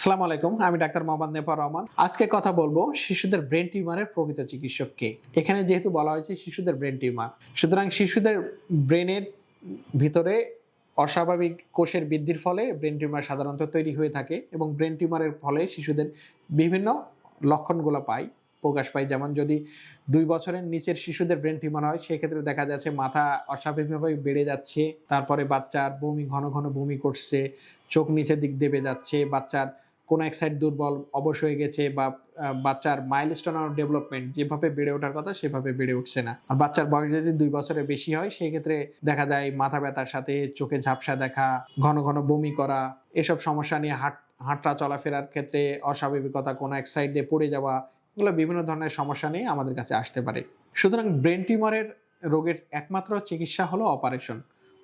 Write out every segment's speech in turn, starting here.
আসসালামু আলাইকুম, আমি ডাক্তার মোহাম্মদ নেপার রহমান। আজকে কথা বলবো শিশুদের ব্রেন টিউমারের প্রকৃত চিকিৎসক কে। এখানে যেহেতু বলা হয়েছে শিশুদের ব্রেন টিউমার, সুতরাং শিশুদের ব্রেনের ভিতরে অস্বাভাবিক কোষের বৃদ্ধির ফলে ব্রেন টিউমার সাধারণত তৈরি হয়ে থাকে এবং ব্রেন টিউমারের ফলে শিশুদের বিভিন্ন লক্ষণগুলো প্রকাশ পায়। যেমন যদি 2 বছরের নিচের শিশুদের ব্রেন টিউমার হয়, সেক্ষেত্রে দেখা যাচ্ছে মাথা অস্বাভাবিকভাবে বেড়ে যাচ্ছে, তারপরে বাচ্চার ঘন ঘন বমি করছে, চোখ নিচের দিক দেবে যাচ্ছে, বাচ্চার কোনো এক সাইড দুর্বল অবশ হয়ে গেছে, বা বাচ্চার মাইলস্টোন অফ ডেভেলপমেন্ট যেভাবে বেড়ে ওঠার কথা সেভাবে বেড়ে উঠছে না। আর বাচ্চার বয়স যদি 2 বছরের বেশি হয়, সেই ক্ষেত্রে দেখা যায় মাথা ব্যথার সাথে চোখে ঝাপসা দেখা, ঘন ঘন বমি করা, এসব সমস্যা নিয়ে হাঁটা চলাফেরার ক্ষেত্রে অস্বাভাবিকতা, কোনো এক সাইড দিয়ে পড়ে যাওয়া, এগুলো বিভিন্ন ধরনের সমস্যা নিয়ে আমাদের কাছে আসতে পারে। সুতরাং ব্রেন টিউমারের রোগের একমাত্র চিকিৎসা হলো অপারেশন।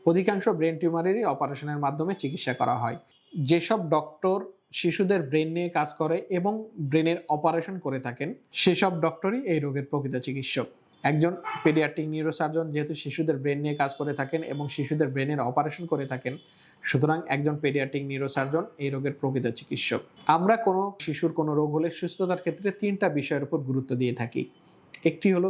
অধিকাংশ ব্রেন টিউমারেরই অপারেশনের মাধ্যমে চিকিৎসা করা হয়। যেসব ডক্টর শিশুদের ব্রেন নিয়ে কাজ করে এবং ব্রেনের অপারেশন করে থাকেন, সেসব ডক্টরই এই রোগের প্রকৃত চিকিৎসক। একজন পেডিয়াট্রিক নিউরোসার্জন যেহেতু শিশুদের ব্রেন নিয়ে কাজ করে থাকেন এবং শিশুদের ব্রেনের অপারেশন করে থাকেন, সুতরাং একজন পেডিয়াট্রিক নিউরোসার্জন এই রোগের প্রকৃত চিকিৎসক। আমরা কোনো শিশুর কোনো রোগ হলে সুস্থতার ক্ষেত্রে 3টা বিষয়ের উপর গুরুত্ব দিয়ে থাকি। একটি হলো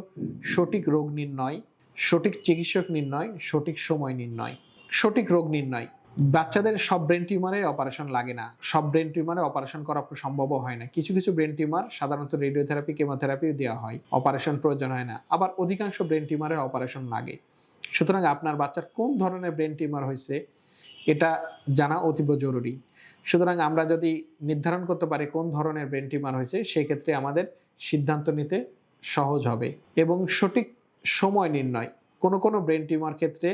সঠিক রোগ নির্ণয়, সঠিক চিকিৎসক নির্ণয়, সঠিক সময় নির্ণয়। সঠিক রোগ নির্ণয়, বাচ্চাদের সব ব্রেন টিউমারে অপারেশন লাগে না, সব ব্রেন টিউমারে অপারেশন করা সম্ভবও হয় না। কিছু কিছু ব্রেন টিউমার সাধারণত রেডিওথেরাপি, কেমোথেরাপিও দেওয়া হয়, অপারেশন প্রয়োজন হয় না। আবার অধিকাংশ ব্রেন টিউমারের অপারেশন লাগে। সুতরাং আপনার বাচ্চার কোন ধরনের ব্রেন টিউমার হয়েছে এটা জানা অতীব জরুরি। সুতরাং আমরা যদি নির্ধারণ করতে পারি কোন ধরনের ব্রেন টিউমার হয়েছে, সেক্ষেত্রে আমাদের সিদ্ধান্ত নিতে সহজ হবে। এবং সঠিক সময় নির্ণয়, কোনো কোনো ব্রেন টিউমার ক্ষেত্রে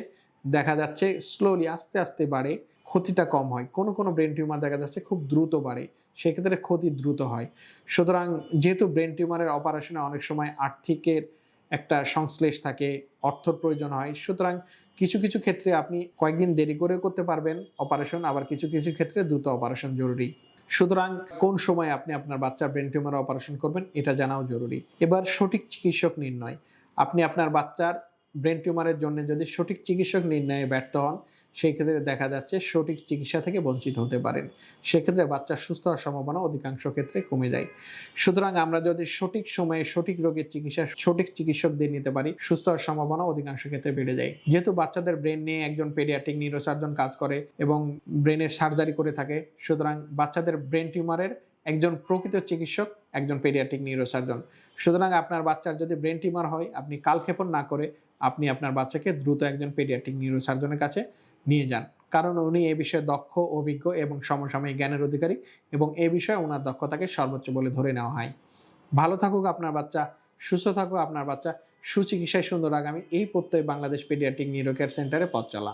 দেখা যাচ্ছে স্লোলি আস্তে আস্তে বাড়ে, ক্ষতিটা কম হয়। কোনো কোনো ব্রেন টিউমার দেখা যাচ্ছে খুব দ্রুত বাড়ে, সেক্ষেত্রে ক্ষতি দ্রুত হয়। সুতরাং যেহেতু ব্রেন টিউমারের অপারেশনে অনেক সময় আর্থিকের একটা সংশ্লেষ থাকে, অর্থর প্রয়োজন হয়, সুতরাং কিছু কিছু ক্ষেত্রে আপনি কয়েকদিন দেরি করেও করতে পারবেন অপারেশন, আবার কিছু কিছু ক্ষেত্রে দ্রুত অপারেশন জরুরি। সুতরাং কোন সময় আপনি আপনার বাচ্চার ব্রেন টিউমার অপারেশন করবেন এটা জানাও জরুরি। এবার সঠিক চিকিৎসক নির্ণয়, আপনি আপনার বাচ্চার ব্রেন টিউমারের জন্য যদি সঠিক চিকিৎসক নির্ণয়ে ব্যর্থ হন, সেই ক্ষেত্রে দেখা যাচ্ছে সঠিক চিকিৎসা থেকে বঞ্চিত হতে পারেন। সেক্ষেত্রে বাচ্চার সুস্থ হওয়ার সম্ভাবনা অধিকাংশ ক্ষেত্রে কমে যায়। সুতরাং আমরা যদি সঠিক সময়ে সঠিক রোগের চিকিৎসা সঠিক চিকিৎসক দিয়ে নিতে পারি, সুস্থ হওয়ার সম্ভাবনা অধিকাংশ ক্ষেত্রে বেড়ে যায়। যেহেতু বাচ্চাদের ব্রেন নিয়ে একজন পেডিয়াট্রিক নিউরোসার্জন কাজ করে এবং ব্রেনের সার্জারি করে থাকে, সুতরাং বাচ্চাদের ব্রেন টিউমারের একজন প্রকৃত চিকিৎসক একজন পেডিয়াট্রিক নিউরোসার্জন। সুতরাং আপনার বাচ্চার যদি ব্রেন টিউমার হয়, আপনি কালক্ষেপণ না করে আপনি আপনার বাচ্চাকে দ্রুত একজন পেডিয়াট্রিক নিউরোসার্জনের কাছে নিয়ে যান, কারণ উনি এ বিষয়ে দক্ষ, অভিজ্ঞ এবং সমসাময়িক জ্ঞানের অধিকারী, এবং এ বিষয়ে ওনার দক্ষতাকে সর্বোচ্চ বলে ধরে নেওয়া হয়। ভালো থাকুক আপনার বাচ্চা, সুস্থ থাকুক আপনার বাচ্চা, সুচিকিৎসায় সুন্দর আগামী, এই প্রত্যয় বাংলাদেশ পেডিয়াট্রিক নিউরো কেয়ার সেন্টারে পথ চলা।